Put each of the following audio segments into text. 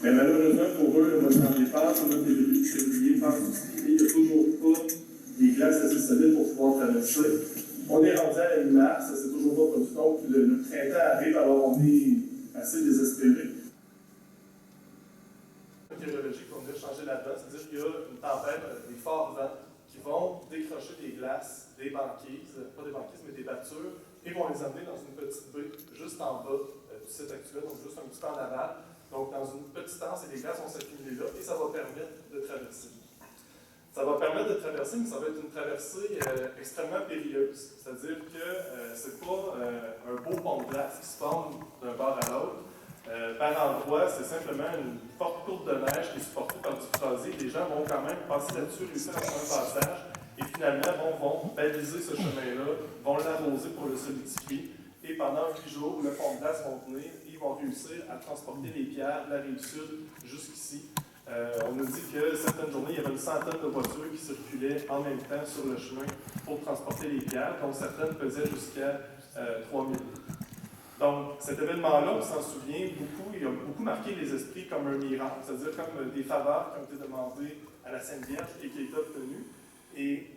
Mais malheureusement pour eux, moi j'en ai peur, on a des février, par il n'y a toujours pas des glaces assez solides pour pouvoir traverser. On est rendu à une mars, ça s'est toujours pas produit, donc le printemps arrive, alors on est assez désespéré. Météorologique vont venir changer la donne, c'est-à-dire qu'il y a une tempête, des forts vents qui vont décrocher des glaces, des banquises, pas des banquises, mais des battures, et vont les amener dans une petite baie juste en bas du site actuel, donc juste un petit peu en aval. Donc, dans une petite distance, et les glaces vont s'accumuler là, et ça va permettre de traverser. Ça va permettre de traverser, mais ça va être une traversée extrêmement périlleuse. C'est-à-dire que c'est pas un beau pont de glace qui se forme d'un bord à l'autre. Par endroits, c'est simplement une forte courbe de neige qui est supportée par du crasier. Les gens vont quand même passer là-dessus, réussir à faire un passage, et finalement vont baliser ce chemin-là, vont l'arroser pour le solidifier. Et pendant 8 jours, le pont de glace va venir, ils vont réussir à transporter les pierres de la rive sud jusqu'ici. On nous dit que certaines journées, il y avait une centaine de voitures qui circulaient en même temps sur le chemin pour transporter les pierres, dont certaines pesaient jusqu'à 3000 livres. Donc, cet événement-là, on s'en souvient beaucoup, il a beaucoup marqué les esprits comme un miracle, c'est-à-dire comme des faveurs qui ont été demandées à la Sainte Vierge et qui étaient obtenues.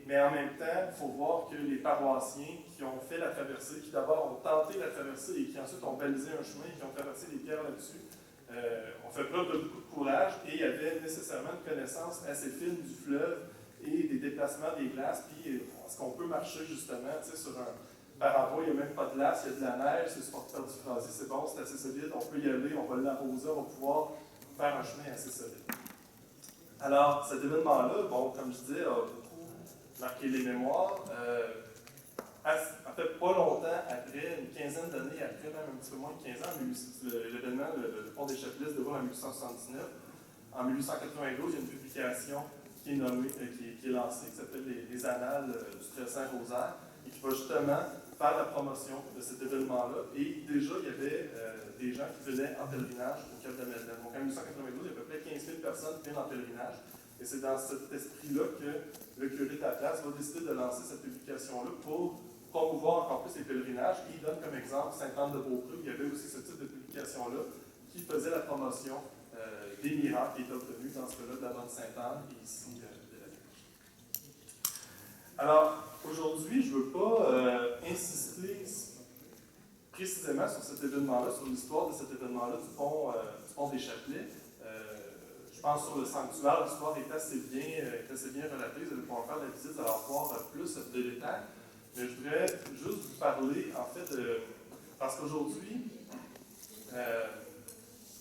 Mais en même temps, il faut voir que les paroissiens qui ont fait la traversée, qui d'abord ont tenté la traversée et qui ensuite ont balisé un chemin et qui ont traversé les pierres là-dessus, ont fait preuve de beaucoup de courage et avaient nécessairement une connaissance assez fine du fleuve et des déplacements des glaces. Puis, est-ce qu'on peut marcher justement sur un. Par endroit, il n'y a même pas de glace, il y a de la neige, c'est supporté par du crasier, c'est bon, c'est assez solide, on peut y aller, on va l'arroser, on va pouvoir faire un chemin assez solide. Alors, cet événement-là, bon, comme je disais, a beaucoup marqué les mémoires. En fait, pas longtemps après, une quinzaine d'années après, même un petit peu moins de 15 ans, l'événement, le pont des Chapeliers se déroule en 1879. En 1892, il y a une publication qui est nommée, qui est lancée, qui s'appelle les Annales du Très Saint Rosaire, et qui va justement faire la promotion de cet événement-là. Et déjà, il y avait des gens qui venaient en pèlerinage au Cap de Madeleine. Donc en 1892, il y a à peu près 15 000 personnes qui viennent en pèlerinage. Et c'est dans cet esprit-là que le curé de la place va décider de lancer cette publication-là pour promouvoir encore plus les pèlerinages. Et il donne comme exemple Sainte-Anne-de-Beaupré. Il y avait aussi ce type de publication-là qui faisait la promotion des miracles qui étaient obtenus dans ce cas-là de la bonne Sainte-Anne et ici de la Vierge. Alors, aujourd'hui, je ne veux pas insister précisément sur cet événement-là, sur l'histoire de cet événement-là du pont des Chapelets. Je pense sur le sanctuaire, l'histoire est assez bien relatée. Vous allez pouvoir faire la visite, vous allez voir plus de détails. Mais je voudrais juste vous parler, en fait, parce qu'aujourd'hui,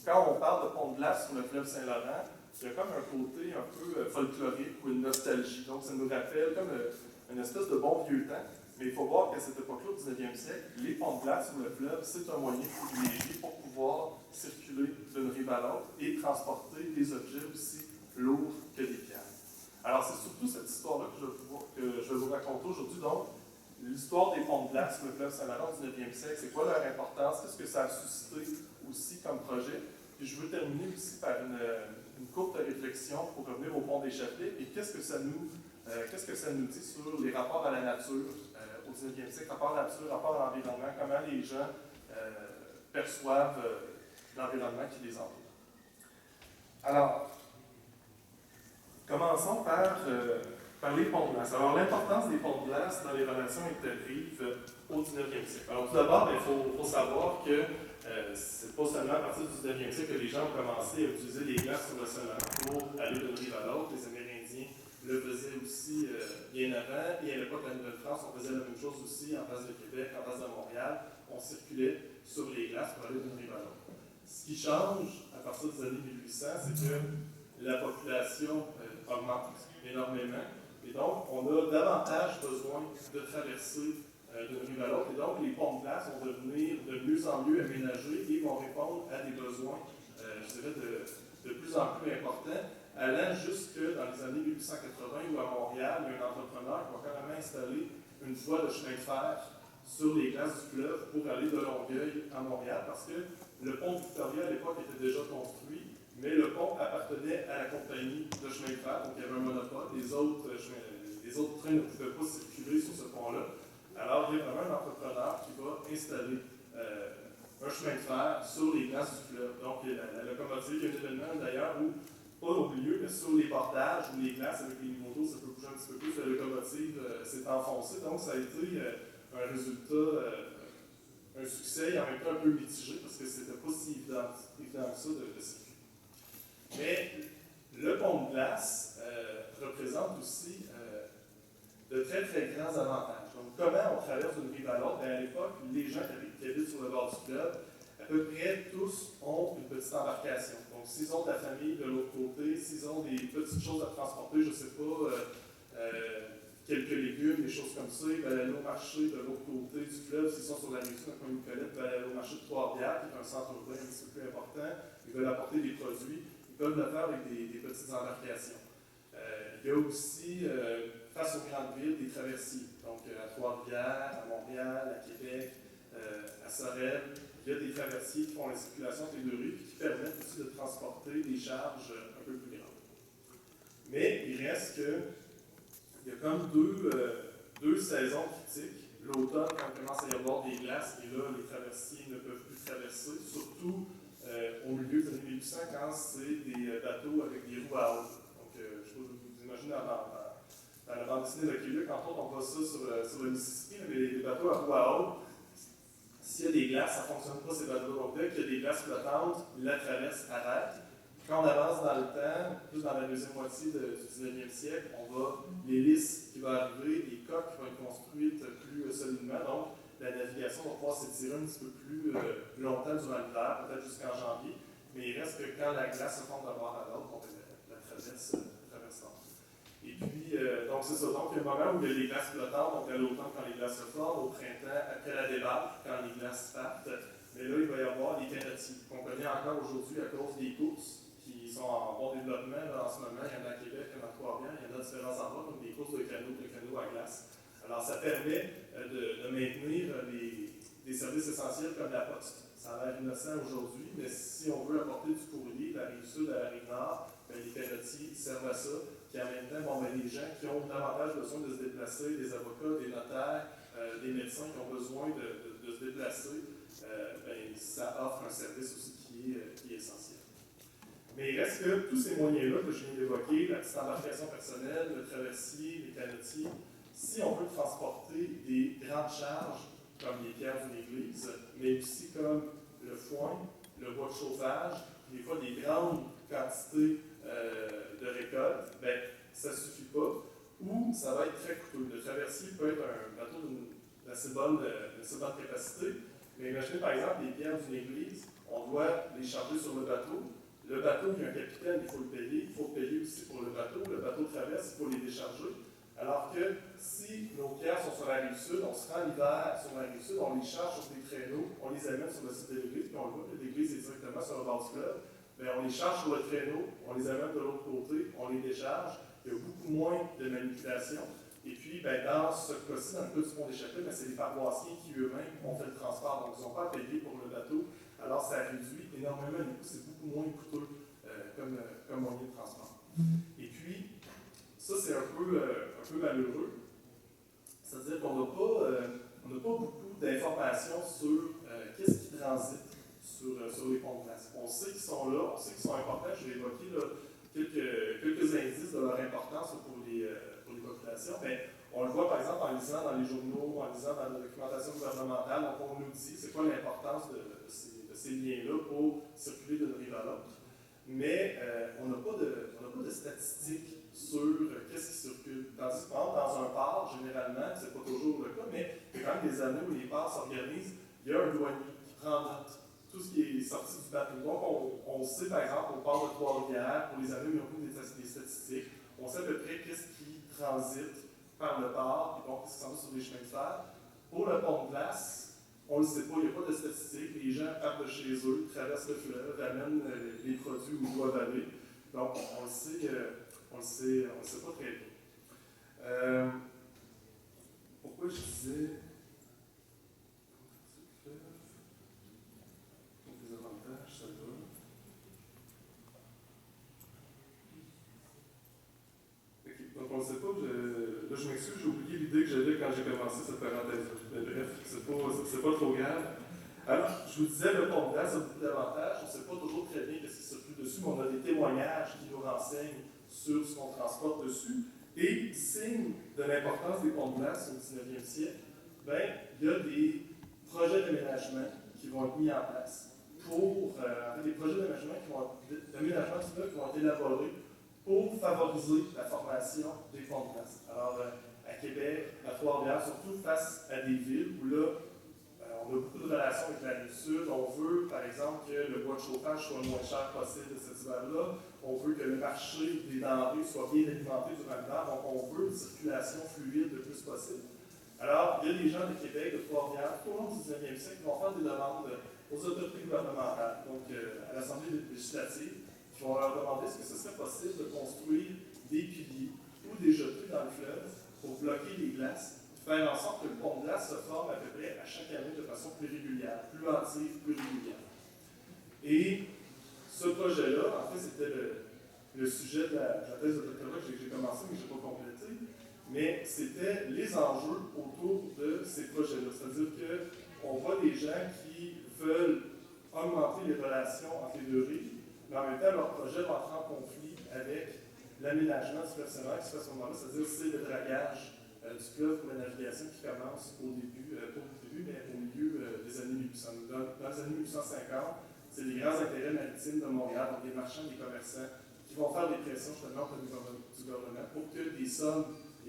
quand on parle de pont de glace sur le fleuve Saint-Laurent, il y a comme un côté un peu folklorique ou une nostalgie. Donc, ça nous rappelle comme une espèce de bon vieux temps. Mais il faut voir qu'à cette époque-là, au 19e siècle, les ponts de glace sur le fleuve, c'est un moyen privilégié pour pouvoir circuler d'une rive à l'autre et transporter des objets aussi lourds que des pierres. Alors, c'est surtout cette histoire-là que je vais vous raconter aujourd'hui. Donc, l'histoire des ponts de glace sur le fleuve Saint-Laurent au 19e siècle, c'est quoi leur importance, qu'est-ce que ça a suscité aussi comme projet. Puis je veux terminer aussi par une courte réflexion pour revenir au pont des Chapelets et qu'est-ce que ça nous dit sur les rapports à la nature au 19e siècle, rapport à la nature, rapport à l'environnement, comment les gens perçoivent l'environnement qui les entoure. Alors, commençons par les ponts de glace. Alors, l'importance des ponts de glace dans les relations interrives au 19e siècle. Alors, tout d'abord, il faut savoir que c'est pas seulement à partir du 19e siècle que les gens ont commencé à utiliser les glaces sur le Saint-Laurent pour aller d'une rive à l'autre. Les Amérindiens le faisaient aussi bien avant. Et à l'époque de la Nouvelle-France, on faisait la même chose aussi en face de Québec, en face de Montréal. On circulait sur les glaces pour aller d'une rive à l'autre. Ce qui change à partir des années 1800, c'est que la population augmente énormément. Et donc, on a davantage besoin de traverser d'une rive à l'autre. Et donc, les ponts de glace vont devenir de mieux en mieux aménagés et vont répondre à des besoins, je dirais, de plus en plus importants. allant jusque dans les années 1880, où à Montréal, il y a un entrepreneur qui va carrément installer une voie de chemin de fer sur les glaces du fleuve pour aller de Longueuil à Montréal, parce que le pont Victoria à l'époque était déjà construit, mais le pont appartenait à la compagnie de chemin de fer, donc il y avait un monopole, les autres trains ne pouvaient pas circuler sur ce pont-là. Alors il y a vraiment un entrepreneur qui va installer un chemin de fer sur les glaces du fleuve. Donc la locomotive, il y a un événement d'ailleurs où, pas au milieu, mais sur les bordages ou les glaces avec les niveaux d'eau, ça peut bouger un petit peu plus, la locomotive s'est enfoncée, donc ça a été un résultat, un succès et en même temps un peu mitigé parce que c'était pas si évident que ça de circuler. Mais le pont de glace représente aussi de très très grands avantages. Donc comment on traverse d'une rive à l'autre? À l'époque, les gens qui habitent sur le bord du fleuve, à peu près tous ont une petite embarcation. Donc s'ils ont de la famille de l'autre côté, s'ils ont des petites choses à transporter, je ne sais pas, quelques légumes, des choses comme ça, ils veulent aller au marché de l'autre côté du fleuve, s'ils sont sur la rive sud, comme Nicolette, ils veulent aller au marché de Trois-Rivières, qui est un centre urbain un petit peu plus important, ils veulent apporter des produits, ils peuvent le faire avec des petites embarcations. Il y a aussi, face aux grandes villes, des traversiers. Donc à Trois-Rivières, à Montréal, à Québec, à Sorel, il y a des traversiers qui font la circulation entre les deux rues et qui permettent aussi de transporter des charges un peu plus grandes. Mais il reste que il y a comme deux saisons critiques. L'automne, quand il commence à y avoir des glaces, et là, les traversiers ne peuvent plus traverser, surtout au milieu des années 1800, quand c'est des bateaux avec des roues à eau. Donc, je ne sais pas, vous imaginez dans la bande dessinée de Lucky Luke, entre autres, on voit ça sur le Mississippi, mais les bateaux à roues à eau, s'il y a des glaces, ça ne fonctionne pas ces bateaux. Donc, dès qu'il y a des glaces flottantes, la traverse arrête. Quand on avance dans le temps, plus dans la deuxième moitié du 19e siècle, on va l'hélice qui va arriver, les coques qui vont être construites plus solidement. Donc, la navigation va pouvoir s'étirer un petit peu plus longtemps durant l'hiver, peut-être jusqu'en janvier. Mais il reste que quand la glace se forme d'un bord à l'autre, on la traverse l'autre. Et puis, donc c'est ça. Donc, il y a un moment où il y a les glaces flottantes, donc à l'automne quand les glaces se forment, au printemps après la débarque, quand les glaces partent. Mais là, il va y avoir les canotiers, qu'on connaît encore aujourd'hui à cause des courses qui sont en bon développement là, en ce moment. Il y en a à Québec, il y en a à Trois-Rivières, il y en a à différents endroits, donc des courses de canaux à glace. Alors, ça permet de maintenir des services essentiels comme la poste. Ça a l'air innocent aujourd'hui, mais si on veut apporter du courrier de la rive sud à la rive nord, bien, les canotiers servent à ça. Puis en même temps, les gens qui ont davantage besoin de se déplacer, des avocats, des notaires, des médecins qui ont besoin de se déplacer, ça offre un service aussi qui est essentiel. Mais il reste que tous ces moyens-là que je viens d'évoquer, la petite embarcation personnelle, le traversier, les canotiers, si on veut transporter des grandes charges, comme les pierres d'une église, mais aussi comme le foin, le bois de chauffage, des fois des grandes quantités de récolte, bien, ça ne suffit pas, ou ça va être très coûteux. Le traversier peut être un bateau d'assez bonne capacité, mais imaginez par exemple les pierres d'une église, on doit les charger sur le bateau. Le bateau, il y a un capitaine, il faut le payer. Il faut payer aussi pour le bateau traverse, il faut les décharger. Alors que si nos pierres sont sur la rive sud, on se rend l'hiver sur la rive sud, on les charge sur des traîneaux, on les amène sur le site de l'église, puis on le voit que l'église est directement sur le bord du fleuve. Bien, on les charge sur le traîneau, on les amène de l'autre côté, on les décharge. Il y a beaucoup moins de manipulation. Et puis, bien, dans ce cas-ci, dans le cas du pont d'échappée, c'est les paroissiens qui eux-mêmes ont fait le transport, donc ils n'ont pas à payer pour le bateau. Alors, ça réduit énormément les coûts, c'est beaucoup moins coûteux comme moyen de transport. Et puis, ça, c'est un peu malheureux. C'est-à-dire qu'on n'a pas beaucoup d'informations sur qu'est-ce qui transite sur les ponts de glace. On sait qu'ils sont là, on sait qu'ils sont importants. Je vais évoquer là, quelques indices de leur importance pour les populations. Mais on le voit par exemple en lisant dans les journaux, en lisant dans la documentation gouvernementale. Donc on nous dit c'est quoi l'importance de ces liens-là pour circuler d'une rive à l'autre. Mais on n'a pas de statistiques sur qu'est-ce qui circule. Tandis que, dans un port, généralement, c'est pas toujours le cas, mais il y a quand même des années où les ports s'organisent, il y a un douanier qui prend note tout ce qui est sorti du bateau. Donc, on sait, par exemple, au port de Trois-Rivières, pour les années où il y a des statistiques, on sait à peu près qu'est-ce qui transite par le port, et donc, qu'est-ce qui s'en va sur les chemins de fer. Pour le pont de glace, on ne le sait pas, il n'y a pas de statistiques. Les gens partent de chez eux, traversent le fleuve, amènent les produits où ils doivent aller. Donc, on le sait, on le sait pas très bien. Pourquoi je disais... Les avantages, ça va. Donc, on ne sait pas, là je m'excuse, j'ai oublié l'idée que j'avais quand j'ai commencé cette parenthèse. Bref, c'est pas trop grave. Alors, je vous disais, le pont de glace a beaucoup d'avantages. On ne sait pas toujours très bien ce qui se circule dessus, mais on a des témoignages qui nous renseignent sur ce qu'on transporte dessus. Et, signe de l'importance des ponts de glace au 19e siècle, ben, il y a des projets d'aménagement qui vont être mis en place pour des projets d'aménagement qui vont être élaborés pour favoriser la formation des ponts de glace. Alors, à Québec, à Trois-Rivières, surtout face à des villes où là, on a beaucoup de relations avec la rive sud. On veut, par exemple, que le bois de chauffage soit le moins cher possible de cet hiver-là. On veut que le marché des denrées soit bien alimenté durant l'hiver. Donc, on veut une circulation fluide le plus possible. Alors, il y a des gens de Québec, de Trois-Rivières, tout au long du 19e siècle, qui vont faire des demandes aux autorités gouvernementales, donc à l'Assemblée législative, qui vont leur demander est-ce que ce serait possible de construire des piliers ou des jetées dans le fleuve pour bloquer les glaces, faire en sorte que le pont de glace se forme à peu près à chaque année de façon plus régulière, plus hâtive, plus régulière. Et ce projet-là, en fait, c'était le sujet de la thèse de doctorat que j'ai commencé, mais que je n'ai pas complété, mais c'était les enjeux autour de ces projets-là. C'est-à-dire qu'on voit des gens qui veulent augmenter les relations entre les deux rives, mais en même temps, leur projet va entrer en conflit avec l'aménagement du personnel qui se fait à ce moment-là, c'est-à-dire c'est le dragage du fleuve pour la navigation qui commence au début, pas au début, mais au milieu des années 1800. Dans les années 1850, c'est les grands intérêts maritimes de Montréal, donc des marchands, des commerçants, qui vont faire des pressions justement auprès du gouvernement pour que des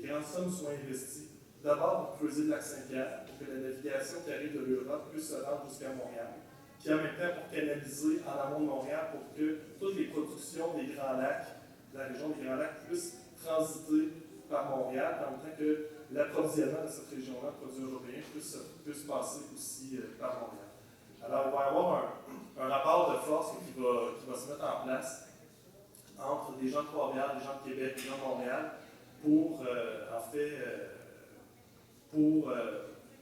grandes sommes soient investies. D'abord pour creuser le lac Saint-Pierre, pour que la navigation qui arrive de l'Europe puisse se rendre jusqu'à Montréal. Puis en même temps pour canaliser en amont de Montréal pour que toutes les productions des Grands Lacs, de la région des Grands Lacs, puissent transiter par Montréal, en même temps que l'approvisionnement de cette région-là, produits européens, puisse passer aussi par Montréal. Alors, il va y avoir un rapport de force qui va se mettre en place entre des gens de Trois-Rivières, des gens de Québec, des gens de Montréal, pour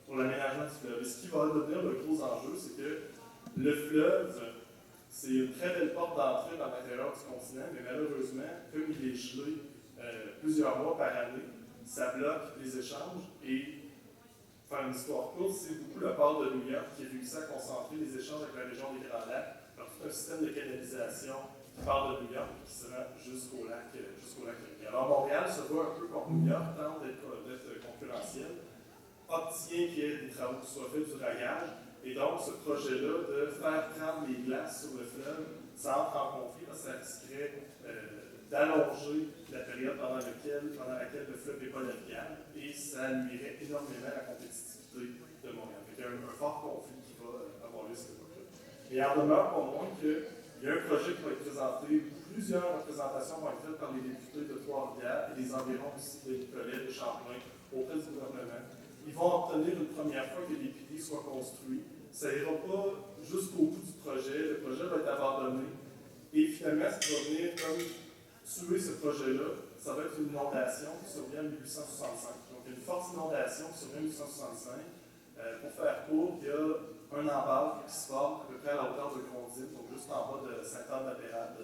l'aménagement du fleuve. Et ce qui va devenir le gros enjeu, c'est que le fleuve, c'est une très belle porte d'entrée dans l'intérieur du continent, mais malheureusement, comme il est gelé plusieurs mois par année, ça bloque les échanges et, faire une histoire courte, c'est beaucoup le port de New York qui a réussi à concentrer les échanges avec la région des Grands Lacs par tout un système de canalisation qui part de New York et qui se rend jusqu'au lac Erie. Alors Montréal se voit un peu comme New York, tente d'être concurrentiel, obtient qu'il y ait des travaux qui soient faits du dragage, et donc ce projet-là de faire prendre les glaces sur le fleuve, ça entre en conflit parce que ça risquerait d'allonger la période pendant laquelle le fleuve n'est pas navigable, et ça nuirait énormément à la compétitivité de Montréal. Donc il y a un fort conflit qui va avoir lieu à cette époque-là. Mais il en demeure pas moins qu'il y a un projet qui va être présenté, plusieurs représentations vont être faites par les députés de Trois-Rivières et les environs aussi de Nicolet, de Champlain, auprès du gouvernement. Ils vont obtenir une première fois que les piliers soient construits. Ça n'ira pas jusqu'au bout du projet. Le projet va être abandonné. Et finalement, ce qui va venir comme tuer ce projet-là, ça va être une inondation qui survient en 1865. Donc, il y a une forte inondation qui survient en 1865. Pour faire court, il y a un embâcle qui se forme à peu près à la hauteur de Grondines, donc juste en bas de Sainte-Anne-de-Pérade.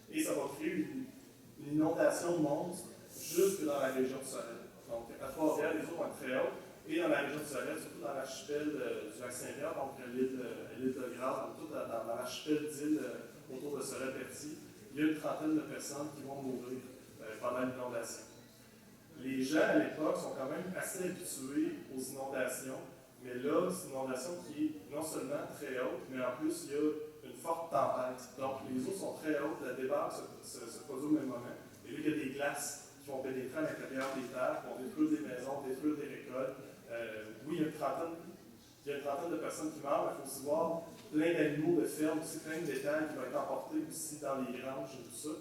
Et ça va créer une inondation monstre jusque dans la région de Sorel. Donc, à Trois-Rivières, les eaux vont être très hautes. Et dans la région de Sorel, surtout dans l'archipel du lac Saint-Pierre, donc l'île de Grâce, donc tout dans l'archipel d'îles autour de Sorel-Berthier, il y a une trentaine de personnes qui vont mourir pendant l'inondation. Les gens à l'époque sont quand même assez habitués aux inondations, mais là, c'est une inondation qui est non seulement très haute, mais en plus, il y a une forte tempête. Donc, les eaux sont très hautes, la débâcle se produit au même moment. Et là, il y a des glaces qui vont pénétrer à l'intérieur des terres, qui vont détruire des maisons, détruire des récoltes. Oui, il y a une trentaine de personnes qui meurent, mais il faut aussi voir plein d'animaux de ferme, aussi plein de détails qui vont être emportés aussi dans les granges et tout ça.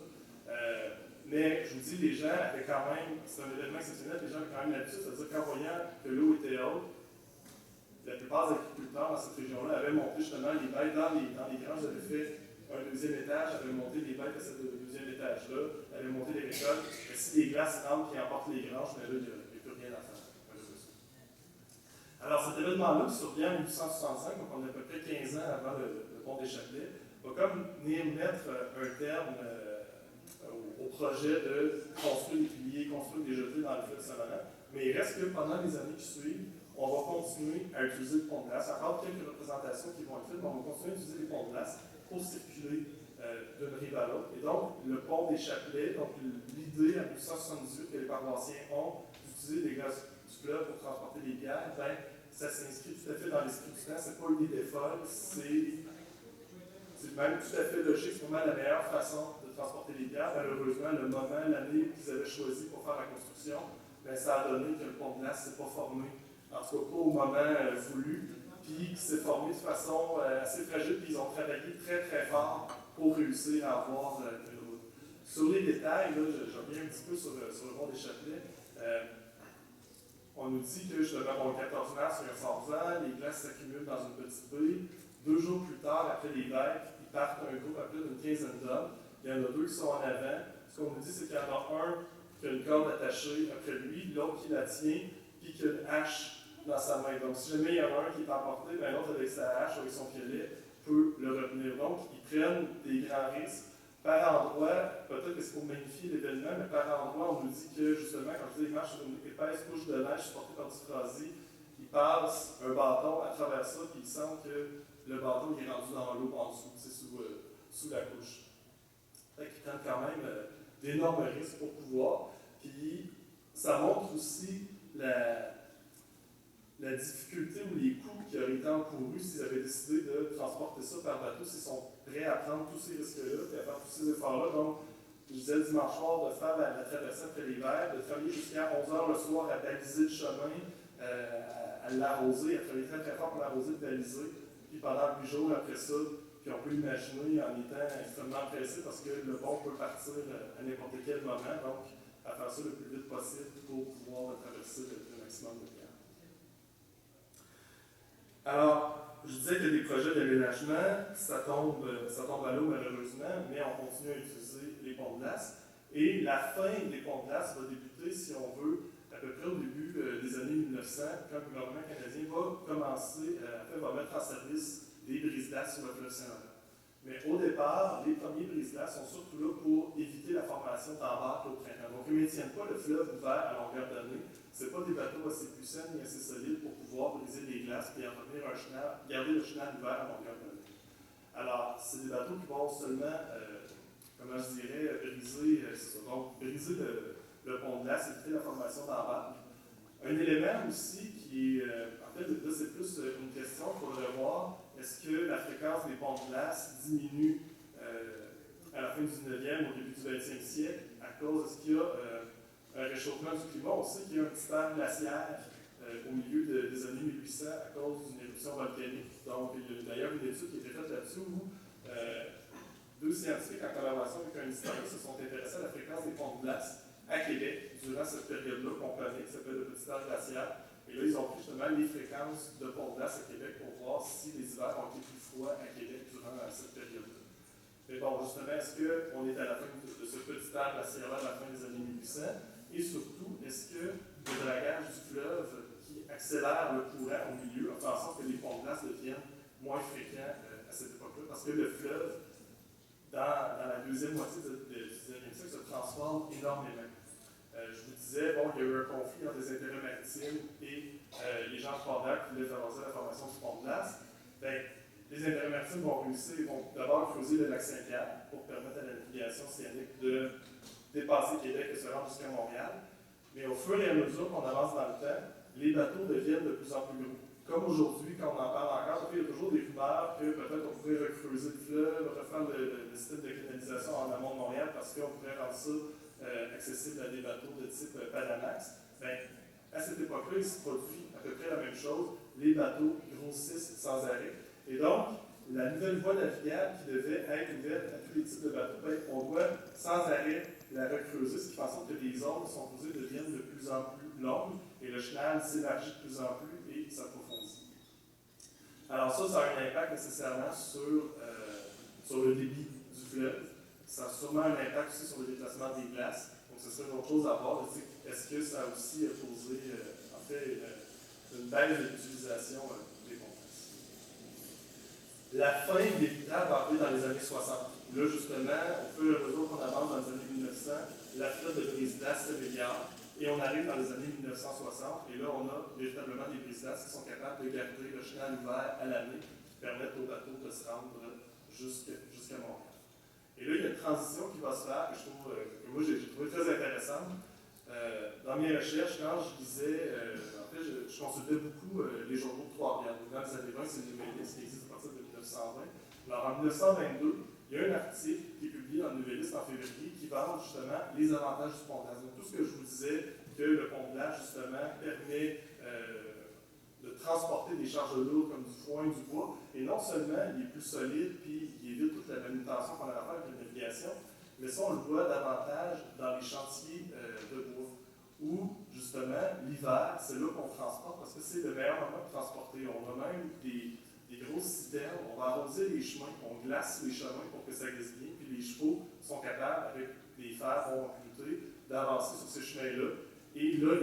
Mais je vous dis, les gens avaient quand même, c'est un événement exceptionnel, les gens avaient quand même l'habitude, c'est-à-dire qu'en voyant que l'eau était haute, la plupart des agriculteurs dans cette région-là avaient monté justement les bêtes dans les granges, avaient fait un deuxième étage, elle avait monté les bêtes à ce deuxième étage-là, elle avait monté les récoltes. Mais si les glaces rentrent et emportent les granges, mais là, il n'y a plus rien à faire, malheureusement. Alors, cet événement-là, qui survient en 1865, donc on a à peu près 15 ans avant le pont des Châtelets, va comme venir mettre un terme au projet de construire des piliers, construire des jetées dans le fleuve Saint-Laurent. Mais il reste que pendant les années qui suivent, on va continuer à utiliser le pont de glace. Encore quelques représentations qui vont être faites, mais on va continuer à utiliser les ponts de glace pour circuler d'une rive à l'autre. Et donc, le pont des Châtelets, donc l'idée en 1878 que les paroissiens ont d'utiliser les glaces du fleuve pour transporter les bières, ben, ça s'inscrit tout à fait dans l'esprit du temps. C'est pas une idée folle, c'est même tout à fait logique. C'est vraiment la meilleure façon de transporter les bières. Malheureusement, le moment, l'année qu'ils avaient choisi pour faire la construction, ben, ça a donné que le pont de glace ne s'est pas formé. En tout cas, pas au moment voulu, puis qui s'est formé de façon assez fragile, puis ils ont travaillé très très fort pour réussir à avoir une route. Sur les détails, là, je reviens un petit peu sur le pont des Châtelets. On nous dit que justement, le 14 mars, il y a un ans, les glaces s'accumulent dans une petite baie. 2 jours plus tard, après les vagues, ils partent un groupe à plus d'une quinzaine d'hommes. Il y en a 2 qui sont en avant. Ce qu'on nous dit, c'est qu'il y en a un qui a une corde attachée après lui, l'autre qui la tient, puis qui a une hache dans sa main. Donc, si jamais il y en a un qui est emporté, ben, l'autre avec sa hache, avec son filet, peut le retenir. Donc, ils prennent des grands risques. Par endroit, peut-être que c'est pour magnifier l'événement, mais par endroit, on nous dit que, justement, quand je dis, ils marchent sur une épaisse couche de neige supportée par du phrasier, ils passent un bâton à travers ça, puis ils sentent que le bâton est rendu dans l'eau en dessous, c'est sous la couche. Fait qu'ils prennent quand même d'énormes risques pour pouvoir. Puis, ça montre aussi la difficulté ou les coûts qui auraient été encourus s'ils avaient décidé de transporter ça par bateau, s'ils sont prêts à prendre tous ces risques-là et à faire tous ces efforts-là. Donc, je disais le dimanche soir de faire la traversée après l'hiver, de travailler jusqu'à 11 h le soir à baliser le chemin, à l'arroser, à travailler très très fort pour l'arroser, de baliser. Puis pendant 8 jours après ça, puis on peut imaginer en étant extrêmement pressé parce que le pont peut partir à n'importe quel moment, donc à faire ça le plus vite possible pour pouvoir traverser le maximum de temps. Alors, je disais que des projets d'aménagement, ça tombe à l'eau malheureusement, mais on continue à utiliser les ponts de glace. Et la fin des ponts de glace va débuter, si on veut, à peu près au début des années 1900, quand le gouvernement canadien va commencer, va mettre en service des brises-glaces sur le fleuve Saint-Laurent. Mais au départ, les premiers brises-glaces sont surtout là pour éviter la formation d'embarques au printemps. Donc, ils ne maintiennent pas le fleuve ouvert à longueur d'année. Ce n'est pas des bateaux assez puissants ni assez solides pour pouvoir briser les glaces et garder le chenal ouvert à longueur d'année. Alors, c'est des bateaux qui vont seulement, comment je dirais, briser le pont de glace, éviter la formation d'embarques. Un élément aussi qui est, en fait, là, c'est plus une question qu'il faudrait voir. Est-ce que la fréquence des ponts de glace diminue à la fin du 19e, au début du 20e siècle, à cause, est-ce qu'il y a un réchauffement du climat? On sait qu'il y a un petit air glaciaire au milieu des années 1800 à cause d'une éruption volcanique. Donc, il y a d'ailleurs une étude qui a été faite là-dessus où 2 scientifiques, en collaboration avec un historien, se sont intéressés à la fréquence des ponts de glace à Québec durant cette période-là qu'on connaît, qui s'appelle le petit air glaciaire. Et là, ils ont pris justement les fréquences de ponts de glace à Québec pour voir si les hivers ont été plus froids à Québec durant cette période-là. Mais bon, justement, est-ce qu'on est à la fin de ce petit air glaciaire-là à la fin des années 1800? Et surtout, est-ce que le dragage du fleuve qui accélère le courant au milieu a fait en sorte que les ponts de glace deviennent moins fréquents à cette époque-là? Parce que le fleuve, dans la deuxième moitié du 19e siècle, se transforme énormément. Je vous disais, bon, il y a eu un conflit entre les intérêts maritimes et les gens de Port-Dac qui voulaient favoriser la formation du pont de glace. Bien, les intérêts maritimes vont d'abord creuser le lac Saint-Pierre pour permettre à la navigation océanique de dépasser Québec et se rendre jusqu'à Montréal. Mais au fur et à mesure qu'on avance dans le temps, les bateaux deviennent de plus en plus gros. Comme aujourd'hui, quand on en parle encore, il y a toujours des rumeurs que peut-être on pourrait recreuser le fleuve, refaire le système de canalisation en amont de Montréal parce qu'on pourrait rendre ça accessible à des bateaux de type Panamax. Bien, à cette époque-là, il se produit à peu près la même chose. Les bateaux grossissent sans arrêt. Et donc, la nouvelle voie navigable qui devait être ouverte à tous les types de bateaux, bien, on doit sans arrêt la recreuser, ce qui fait en sorte que les zones qui sont posées deviennent de plus en plus longues et le chenal s'élargit de plus en plus et s'approfondit. Alors ça a un impact nécessairement sur sur le débit du fleuve. Ça a sûrement un impact aussi sur le déplacement des glaces. Donc, ce serait une autre chose à voir. Est-ce que ça a aussi posé, en fait, une baisse de l'utilisation des pompes? La fin inévitable va arriver dans les années 60. Là, justement, au fur et à mesure qu'on avance dans les années 1900, la flotte de brise-glace s'améliore et on arrive dans les années 1960 et là, on a véritablement des brise-glaces qui sont capables de garder le chenal ouvert à l'année qui permettent aux bateaux de se rendre jusqu'à Montréal. Et là, il y a une transition qui va se faire que je trouve, que moi j'ai trouvé très intéressante. Dans mes recherches, quand je lisais, en fait, je consultais beaucoup les journaux de Trois-Rivières. Dans les années 20, c'est le Nouvelliste qui existe à partir de 1920. Alors en 1922, il y a un article qui est publié dans le Nouvelliste en février qui parle justement les avantages du pondage. Donc tout ce que je vous disais, que le pondage justement permet de transporter des charges lourdes comme du foin, du bois, et non seulement il est plus solide, puis il évite toute la manutention qu'on a à faire avec la navigation, mais ça, on le voit davantage dans les chantiers de bois, où, justement, l'hiver, c'est là qu'on transporte, parce que c'est le meilleur moment de transporter. On a même des grosses citernes, on va arroser les chemins, on glace les chemins pour que ça glisse bien, puis les chevaux sont capables, avec des fers recrutés, d'avancer sur ces chemins-là. Et là,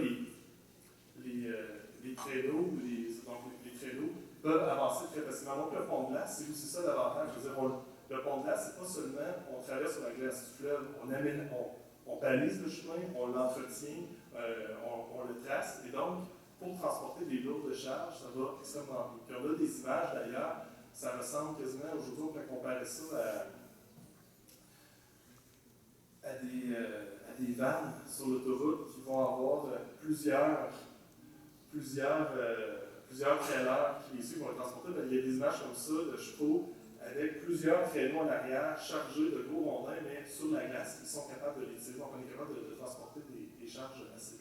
les traîneaux, les traîneaux peuvent avancer très facilement. Donc, le pont de glace, c'est aussi ça l'avantage. Je veux dire, le pont de glace, c'est pas seulement on traverse la glace du fleuve, on balise le chemin, on l'entretient, on le trace, et donc, pour transporter des lourdes charges, ça va extrêmement bien. Puis on a des images d'ailleurs, ça ressemble quasiment aujourd'hui, on peut comparer ça à des vannes sur l'autoroute qui vont avoir plusieurs trailers qui les suivent, vont les transporter. Ben, il y a des images comme ça de chevaux avec plusieurs traîneaux en arrière chargés de gros rondins, mais sur la glace, qui sont capables de les tirer. Donc, on est capable de transporter des charges assez lourdes.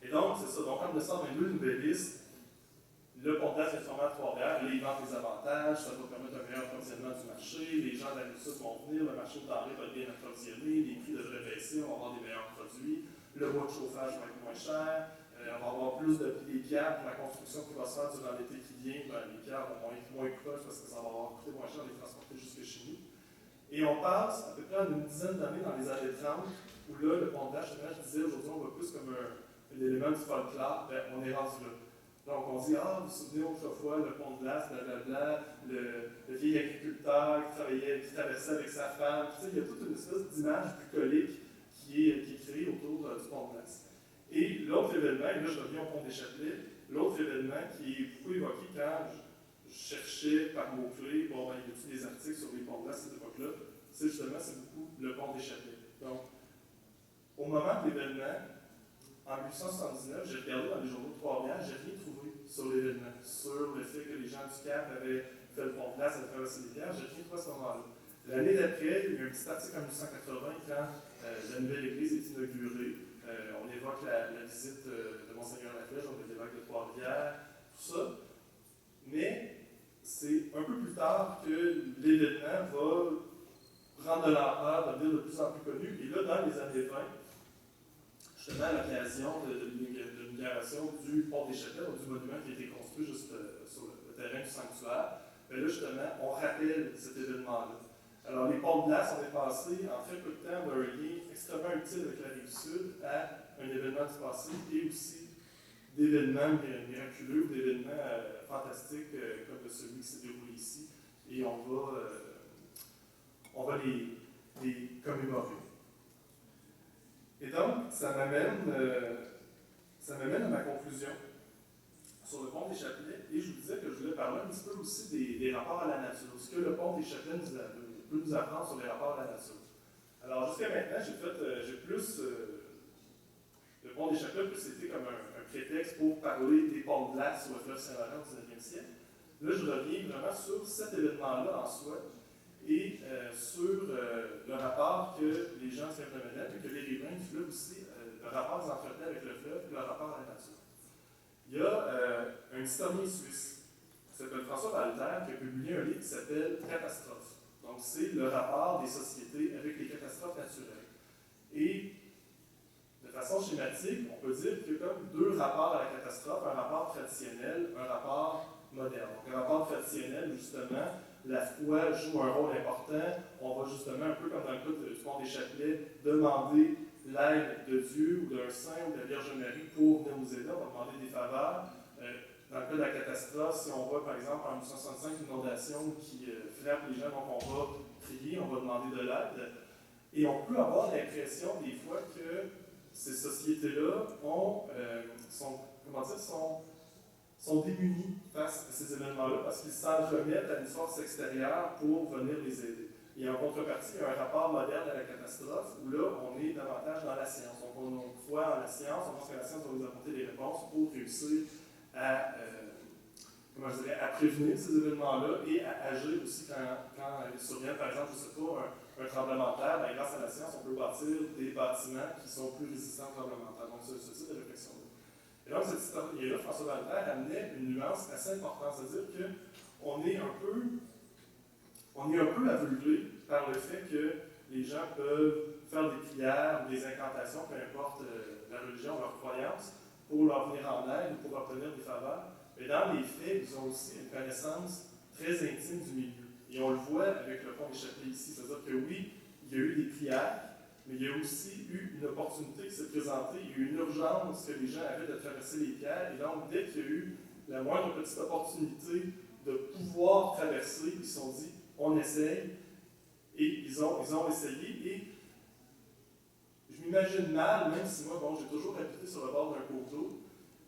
Et donc, c'est ça. Donc, en 1922, le Nouvelliste, le pondage est sûrement à Trois-Rivières, il vend des avantages, ça va permettre un meilleur approvisionnement du marché, les gens de la rive sud vont venir, le marché de denrées va être bien approvisionné, les prix devraient baisser, on va avoir des meilleurs produits, le bois de chauffage va être moins cher, on va avoir plus de les pierres pour la construction qui va se faire durant l'été qui vient, ben, les pierres vont être moins proches parce que ça va avoir coûté moins cher de les transporter jusque chez nous. Et on passe à peu près une dizaine d'années dans les années 30, où là, le pondage, je disais, aujourd'hui, on voit plus comme un élément du folklore, ben, on est rendu là. Donc, on dit, vous vous souvenez autrefois, le pont de glace, blablabla, le vieil agriculteur qui traversait avec sa femme. Tu sais, il y a toute une espèce d'image bucolique qui est créée autour du pont de glace. Et l'autre événement, et là je reviens au pont des Châtelets, l'autre événement qui est beaucoup évoqué quand je cherchais par mots-clés, il y a des articles sur les ponts de glace à cette époque-là, c'est beaucoup le pont des Châtelets. Donc, au moment de l'événement, en 1879, j'ai regardé dans les journaux de Trois-Rivières, j'ai rien trouvé sur l'événement, sur le fait que les gens du Cap avaient fait le pont de glace à travers les rivières, j'ai rien trouvé à ce moment-là. L'année d'après, il y a eu un petit article en 1880 quand la nouvelle église est inaugurée. On évoque la visite de Monseigneur Laflèche, donc de l'évêque de Trois-Rivières, tout ça. Mais c'est un peu plus tard que l'événement va prendre de l'ampleur, devenir de plus en plus connu. Et là, dans les années 20, justement à l'occasion de l'inauguration du pont des Châtelets, du monument qui a été construit juste sur le terrain du sanctuaire, bien là, justement, on rappelle cet événement-là. Alors, les ponts de glace, on est passé en très peu de temps d'un lien extrêmement utile avec la rive sud à un événement du passé et aussi d'événements miraculeux, d'événements fantastiques comme celui qui s'est déroulé ici. Et on va les commémorer. Et donc, ça m'amène à ma conclusion sur le pont des Châtelets. Et je vous disais que je voulais parler un petit peu aussi des rapports à la nature. Ce que le pont des Châtelets peut nous apprendre sur les rapports à la nature. Alors, jusqu'à maintenant, j'ai plus. Le pont des Châtelets, c'était comme un prétexte pour parler des ponts de glace sur le fleuve Saint-Laurent au 19e siècle. Là, je reviens vraiment sur cet événement-là en soi et sur le rapport que les gens s'imprenaient et que les riverains du fleuve aussi, le rapport qu'ils entretenaient avec le fleuve et le rapport à la nature. Il y a un historien suisse qui s'appelle François Walter qui a publié un livre qui s'appelle Catastrophes. Donc, c'est le rapport des sociétés avec les catastrophes naturelles. Et de façon schématique, on peut dire qu'il y a comme deux rapports à la catastrophe, un rapport traditionnel, un rapport moderne. Donc, un rapport traditionnel, justement, la foi joue un rôle important. On va justement, un peu comme dans le cas du pont des Chapelets, demander l'aide de Dieu ou d'un saint ou de la Vierge Marie pour venir nous aider. On va demander des faveurs. Dans le cas de la catastrophe, si on voit par exemple en 1965 une inondation qui frappe les gens, donc on va prier, on va demander de l'aide. Et on peut avoir l'impression des fois que ces sociétés-là sont démunies face à ces événements-là parce qu'ils s'en remettent à une force extérieure pour venir les aider. Et en contrepartie, il y a un rapport moderne à la catastrophe où là, on est davantage dans la science. Donc, on croit en la science, on pense que la science va nous apporter des réponses pour réussir à prévenir ces événements-là et à agir aussi quand ils surviennent. Par exemple, je ne sais pas, un tremblement de terre, ben, grâce à la science, on peut bâtir des bâtiments qui sont plus résistants au tremblement de terre. Donc, ce type de réflexion-là. Et donc, cette historien-là, François Walter, amenait une nuance assez importante, c'est-à-dire qu'on est un peu aveuglé par le fait que les gens peuvent faire des prières ou des incantations, peu importe la religion, leur croyance, pour leur venir en aide ou pour obtenir des faveurs. Mais dans les faits, ils ont aussi une connaissance très intime du milieu. Et on le voit avec le pont des Chapelets ici. C'est-à-dire que oui, il y a eu des prières, mais il y a aussi eu une opportunité qui s'est présentée. Il y a eu une urgence que les gens avaient de traverser les pierres. Et donc, dès qu'il y a eu la moindre petite opportunité de pouvoir traverser, ils se sont dit, on essaye. Et ils ont essayé. Et je m'imagine mal, même si moi, j'ai toujours habité sur le bord d'un cours d'eau,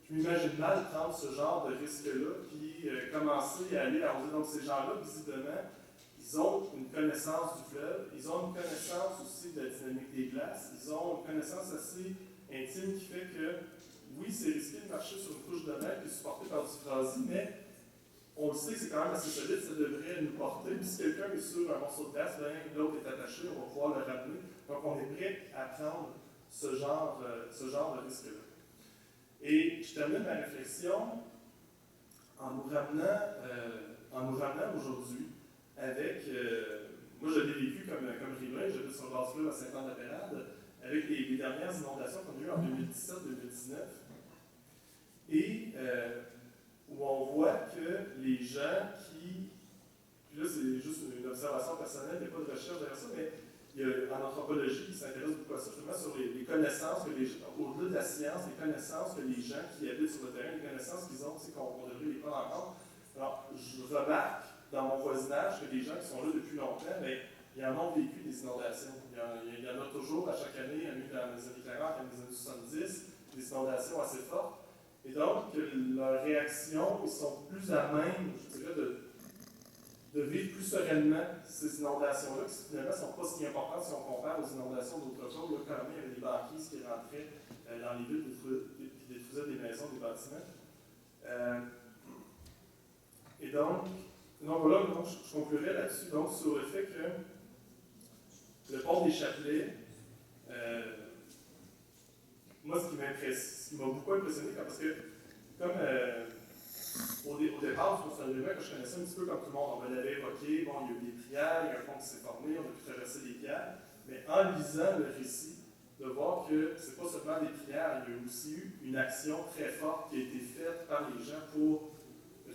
je m'imagine mal prendre ce genre de risque-là, puis commencer à aller arroser. Donc, ces gens-là, visiblement, ils ont une connaissance du fleuve, ils ont une connaissance aussi de la dynamique des glaces, ils ont une connaissance assez intime qui fait que, oui, c'est risqué de marcher sur une couche de neige et supporté par du phrasi, mais on le sait que c'est quand même assez solide, ça devrait nous porter. Puis si quelqu'un est sur un morceau de glace, l'autre est attaché, on va pouvoir le ramener. Donc, on est prêt à prendre ce genre de risque-là. Et je termine ma réflexion en nous ramenant aujourd'hui avec, moi je l'ai vécu comme riverain, j'habite sur le bord du fleuve à Saint-Anne-de-Pérade, avec les dernières inondations qu'on a eues en 2017-2019, et où on voit que les gens puis là c'est juste une observation personnelle, il n'y a pas de recherche derrière ça, mais il y a, en anthropologie, qui s'intéresse beaucoup à ça, justement sur les connaissances que les gens, au-delà de la science, les connaissances que les gens qui habitent sur le terrain, les connaissances qu'ils ont, qu'on devrait les prendre en compte. Alors, je remarque dans mon voisinage que les gens qui sont là depuis longtemps, mais ils en ont vécu des inondations. Il y en a toujours à chaque année, il y en a eu dans les années 40, dans les années 70, des inondations assez fortes. Et donc, leurs réactions, ils sont plus à même, je dirais, de vivre plus sereinement ces inondations-là, qui finalement ne sont pas si importantes si on compare aux inondations d'autrefois, où là, quand même, il y avait des banquises qui rentraient dans les villes et détruisaient des maisons, des bâtiments. Et donc voilà, donc, je conclurai là-dessus, donc, sur le fait que le pont des Chapelets, moi, ce qui m'a beaucoup impressionné, parce que, comme au départ, c'est un événement que je connaissais un petit peu comme tout le monde. On me l'avait évoqué, bon, il y a eu des prières, il y a un pont qui s'est formé, on a pu traverser les pierres. Mais en lisant le récit, de voir que ce n'est pas seulement des prières, il y a aussi eu une action très forte qui a été faite par les gens pour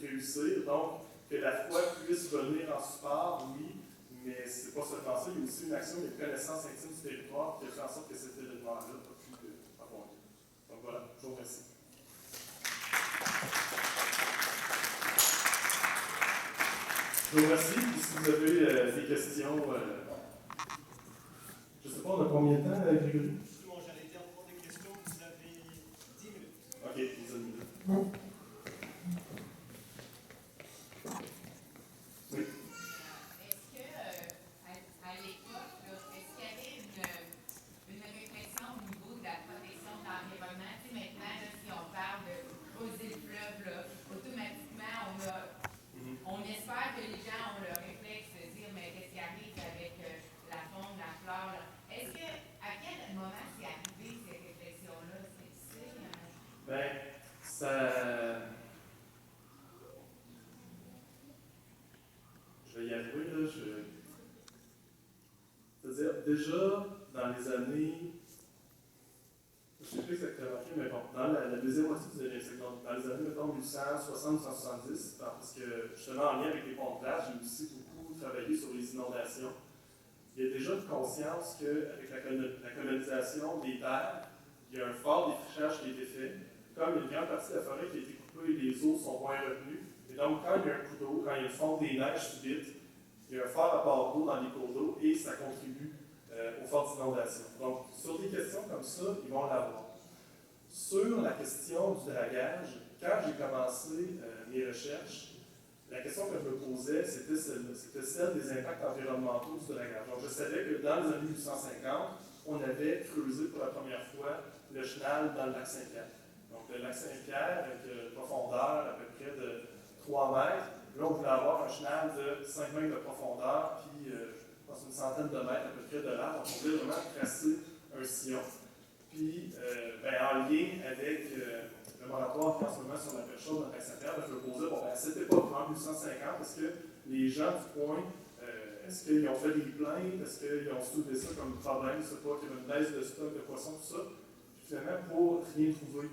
réussir. Donc, que la foi puisse venir en support, oui, mais ce n'est pas seulement ça, il y a aussi une action, une connaissance intime du territoire qui a fait en sorte que cet événement-là a pu avoir lieu. Donc voilà, je vous remercie. Je vous remercie. Puis si vous avez des questions, je ne sais pas, on a combien de temps, Grégory? Bon, j'allais dire pour des questions, vous avez 10 minutes. OK, 10 minutes. Oui. Est-ce que, à l'époque, est-ce qu'il y avait une réflexion au niveau de la protection de l'environnement? Tu sais, maintenant, là, si on parle de creuser le fleuve, là, automatiquement, on espère que les gens ont le réflexe de dire mais qu'est-ce qui arrive avec la faune, la flore. Là. Est-ce que, à quel moment c'est arrivé cette réflexion-là? C'est difficile? Ben, ça. Je vais y arriver, là. C'est-à-dire, déjà, dans les années. Je ne sais plus exactement qui, mais bon, dans la deuxième moitié du 19e siècle, donc dans les années, mettons, 1860-1870, parce que justement en lien avec les ponts de plage, j'ai aussi beaucoup travaillé sur les inondations. Il y a déjà une conscience qu'avec la colonisation des terres, il y a un fort défrichage qui a été fait. Comme il y a une grande partie de la forêt qui a été coupée, les eaux sont moins retenues. Et donc, quand il y a un coup d'eau, quand il y a une fonte des neiges subite, il y a un fort apport d'eau dans les cours d'eau et ça contribue aux fortes inondations. Donc, sur des questions comme ça, ils vont l'avoir. Sur la question du dragage, quand j'ai commencé mes recherches, la question que je me posais, c'était celle des impacts environnementaux du dragage. Donc, je savais que dans les années 1850, on avait creusé pour la première fois le chenal dans le lac Saint-Pierre. Donc, le lac Saint-Pierre, avec une profondeur à peu près de 3 mètres, là, on voulait avoir un chenal de 5 mètres de profondeur, puis je pense une centaine de mètres à peu près de large. Donc, on voulait vraiment tracer un sillon. Puis, en lien avec le moratoire qui est en ce moment sur la pêche-chaude dans le lac Saint-Pierre, je me posais, bon, à cette époque, en 1850, est-ce que les gens du coin, est-ce qu'ils ont fait des plaintes, est-ce qu'ils ont soulevé ça comme problème, je ne sais pas, qu'il y avait une baisse de stock de poissons, tout ça, puis finalement, pour rien trouver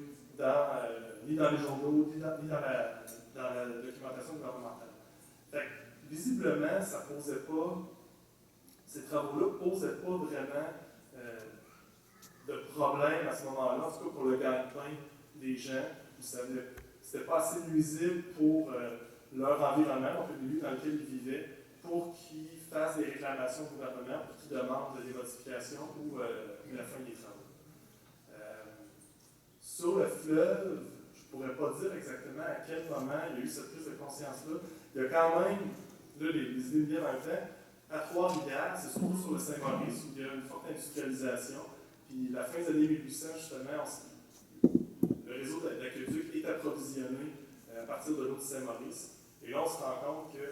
ni dans les journaux, ni dans la documentation gouvernementale. Fait que, visiblement, ça posait pas, ces travaux-là ne posaient pas vraiment de problème à ce moment-là, en tout cas pour le gagne-pain des gens. C'était pas assez nuisible pour leur environnement, donc le milieu dans lequel ils vivaient, pour qu'ils fassent des réclamations au gouvernement, pour qu'ils demandent des modifications ou la fin des travaux. Sur le fleuve, je ne pourrais pas dire exactement à quel moment il y a eu cette prise de conscience-là. Il y a quand même, là, les idées viennent en même temps, à Trois-Rivières, c'est surtout sur le Saint-Maurice où il y a une forte industrialisation. Puis la fin des années 1800, justement, le réseau d'aqueduc est approvisionné à partir de l'eau du Saint-Maurice. Et là, on se rend compte que,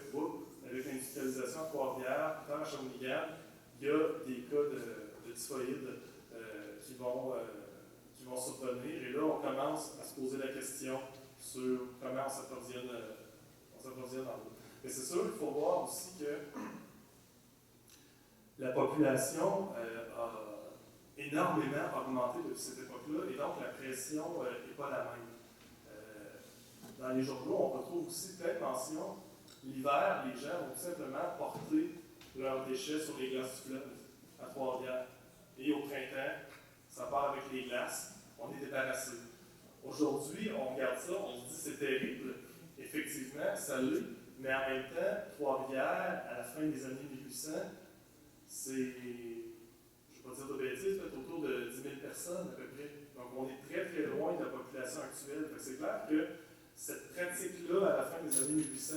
avec l'industrialisation à Trois-Rivières, dans la Shawinigan, il y a des cas de typhoïde qui vont survenir. Et là, on commence à se poser la question sur comment on s'approvisionne en eau. Mais c'est sûr qu'il faut voir aussi que la population a énormément augmenté depuis cette époque-là, et donc la pression n'est pas la même. Dans les journaux, on retrouve aussi plein de mentions. L'hiver, les gens vont tout simplement porter leurs déchets sur les glaces du fleuve à Trois-Rivières. Et au printemps, ça part avec les glaces, on est débarrassé. Aujourd'hui, on regarde ça, on se dit c'est terrible. Effectivement, ça l'est, mais en même temps, Trois-Rivières, à la fin des années 1800, c'est, je ne vais pas dire de bêtises, peut-être autour de 10 000 personnes à peu près. Donc on est très très loin de la population actuelle. C'est clair que cette pratique-là, à la fin des années 1800,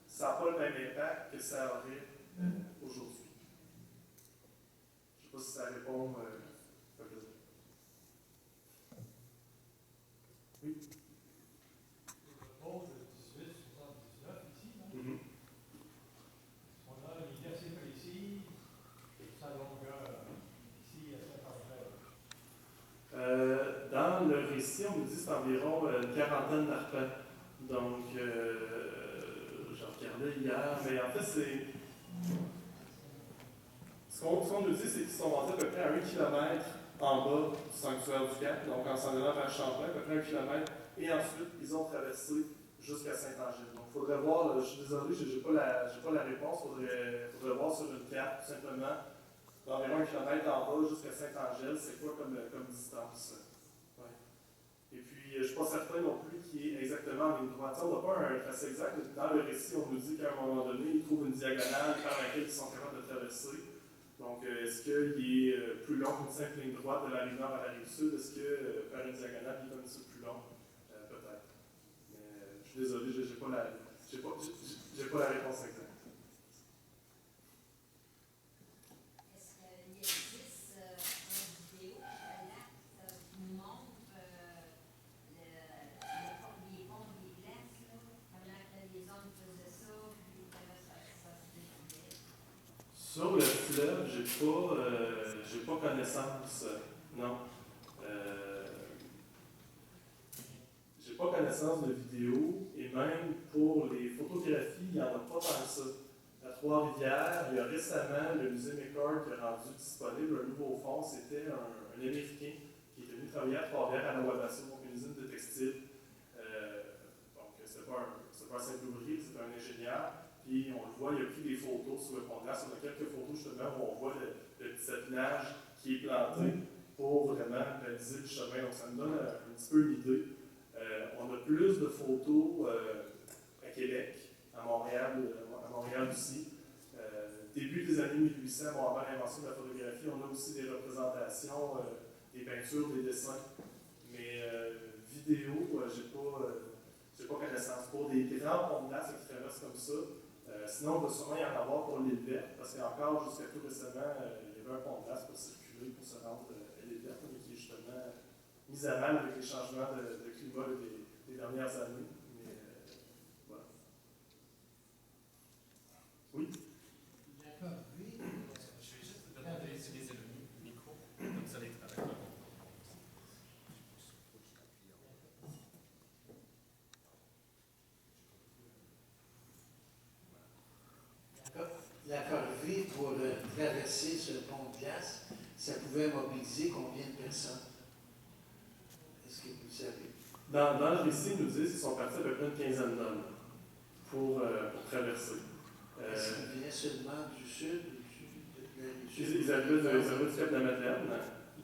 ça n'a pas le même impact que ça aurait aujourd'hui. Je ne sais pas si ça répond à la question. Oui? Le pont de 1879 ici, non? Mm-hmm. On a une idée assez précise de sa longueur ici à Saint-André. Dans le récit, on nous dit que c'est environ une quarantaine d'arpents. Donc, je regardais hier, mais en fait, ce qu'on nous dit, c'est qu'ils sont rendus à peu près à 1 km en bas du sanctuaire du Cap, donc en s'en allant vers Champlain, à peu près 1 km, et ensuite, ils ont traversé jusqu'à Saint-Angèle. Donc, il faudrait voir, je suis désolé, je n'ai pas la réponse, il faudrait voir sur une carte, tout simplement, d'environ 1 km en bas jusqu'à Saint-Angèle, c'est quoi comme distance? Ouais. Et puis, je ne suis pas certain non plus qu'il est exactement en ligne droite. On n'a pas un tracé exact, mais dans le récit, on nous dit qu'à un moment donné, ils trouvent une diagonale par laquelle ils sont capables de traverser. Donc, est-ce qu'il est plus long qu'une simple ligne droite de la rive nord à la rive sud? Est-ce que par une diagonale, il est un petit peu plus long? Peut-être. Mais je suis désolé, je n'ai pas la réponse exacte. Sur le fleuve, j'ai pas connaissance, non. J'ai pas connaissance de vidéos, et même pour les photographies, il n'y en a pas tant que ça. À Trois-Rivières, il y a récemment le musée McCord qui a rendu disponible un nouveau fonds. C'était un Américain qui est venu travailler Trois-Rivières, Trois-Rivières, Anawabassa, donc une usine de textile. Donc, c'était pas un simple ouvrier, c'était un ingénieur. Puis, on le voit, il a pris des photos sur le pont de glace. On a quelques photos, justement, où on voit le petit sapinage qui est planté pour vraiment baliser le chemin. Donc, ça nous donne un petit peu l'idée. On a plus de photos à Québec, à Montréal aussi. Début des années 1800, avant l'invention de la photographie, on a aussi des représentations, des peintures, des dessins. Mais vidéo, j'ai pas connaissance. Pour des grands ponts de glace qui traversent comme ça, sinon, il va sûrement y en avoir pour l'île verte, parce qu'encore jusqu'à tout récemment, il y avait un pont de glace pour circuler, pour se rendre à l'île verte, mais qui est justement mis à mal avec les changements de climat des dernières années. Mais voilà. Oui? D'accord, oui. Je vais juste te demander d'utiliser le micro, comme ça, avec le micro. La corvée pour traverser ce pont de glace, ça pouvait mobiliser combien de personnes? Est-ce que vous le savez? Dans le récit, ils nous disent qu'ils sont partis à peu près une quinzaine d'hommes pour traverser. Est-ce qu'ils venaient seulement du sud ou du sud? Ils arrivaient du Cap de la Madeleine,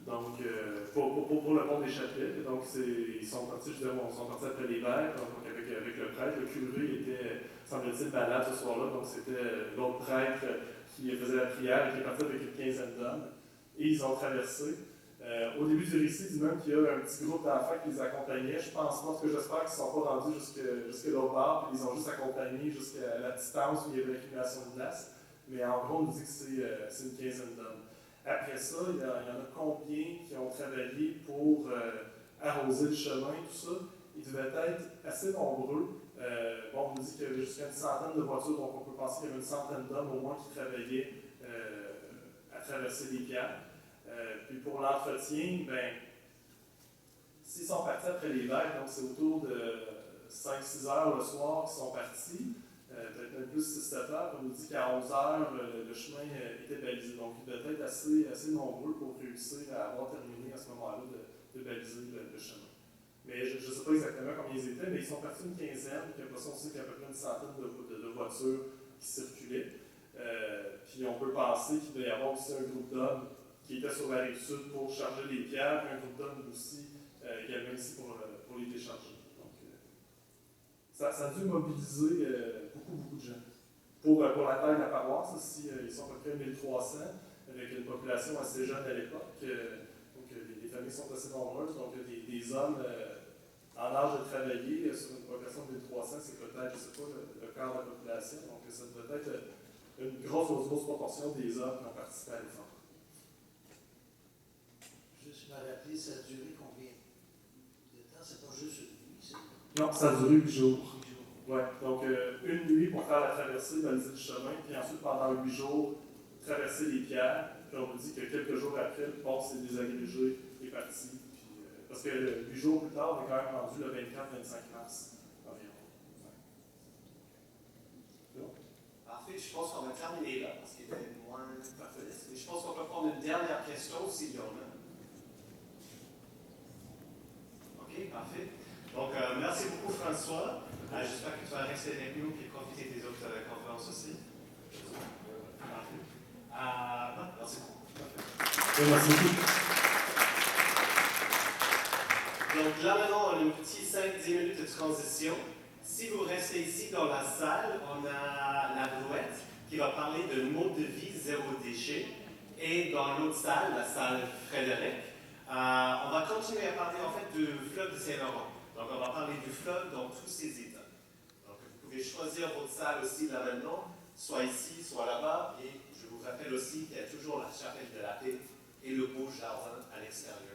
donc pour le pont des Chapelles. Donc ils sont partis après l'hiver, donc avec le prêtre. Le curé était, semble-t-il, malade ce soir-là, donc c'était l'autre prêtre qui faisait la prière et qui est parti avec une quinzaine d'hommes. Et ils ont traversé. Au début du récit, il dit même qu'il y a un petit groupe d'enfants qui les accompagnait. Je pense pas, parce que j'espère qu'ils ne sont pas rendus jusqu'à l'autre bord, puis ils ont juste accompagné jusqu'à la distance où il y avait l'accumulation de glace. Mais en gros, on nous dit que c'est une quinzaine d'hommes. Après ça, il y en a combien qui ont travaillé pour arroser le chemin, tout ça? Ils devaient être assez nombreux. On nous dit qu'il y avait jusqu'à une centaine de voitures, donc on peut penser qu'il y avait une centaine d'hommes au moins qui travaillaient à traverser les pierres. Puis pour l'entretien, s'ils sont partis après l'hiver, donc c'est autour de 5-6 heures le soir qu'ils sont partis, peut-être même plus 6-7 heures, on nous dit qu'à 11 heures, le chemin était balisé. Donc ils devaient être assez nombreux pour réussir à avoir terminé à ce moment-là de baliser le chemin. Mais je ne sais pas exactement combien ils étaient, mais ils sont partis une quinzaine, puis après ça, on sait qu'il y a à peu près une centaine de voitures qui circulaient. Puis on peut penser qu'il doit y avoir aussi un groupe d'hommes qui était sur la rive sud pour charger les pierres, puis un groupe d'hommes aussi également ici pour les décharger. Donc, ça a dû mobiliser beaucoup de gens. Pour la taille de la paroisse, aussi, ils sont à peu près 1300, avec une population assez jeune à l'époque. Donc, les familles sont assez nombreuses. Donc, des hommes en âge de travailler sur une population de 1300, c'est peut-être, je ne sais pas, le quart de la population. Donc, ça doit être une grosse proportion des hommes qui ont participé à l'effort. Juste me rappeler, ça a duré combien de temps? C'est pas juste une nuit, c'est Non, ça a duré 8 jours. Ouais, donc une nuit pour faire la traversée, baliser le chemin, puis ensuite pendant 8 jours, traverser les pierres. Puis on nous dit que quelques jours après, le pont s'est désagrégé et parti. Puis, parce que 8 jours plus tard, on est quand même rendu le 24-25 mars environ. Parfait, je pense qu'on va terminer là, parce qu'il était moins parfait. Mais je pense qu'on peut prendre une dernière question s'il y en a. OK, parfait. Donc, merci beaucoup François. J'espère que tu vas rester avec nous et profiter des autres conférences aussi. Parfait. Merci beaucoup. Merci beaucoup. Donc là maintenant, on a une petite 5-10 minutes de transition. Si vous restez ici dans la salle, on a la brouette qui va parler de mode de vie zéro déchet. Et dans l'autre salle, la salle Frédéric, on va continuer à parler en fait du fleuve de Saint-Laurent. Donc on va parler du fleuve dans tous ses états. Donc vous pouvez choisir votre salle aussi là maintenant, soit ici, soit là-bas. Et je vous rappelle aussi qu'il y a toujours la chapelle de la paix et le beau jardin à l'extérieur.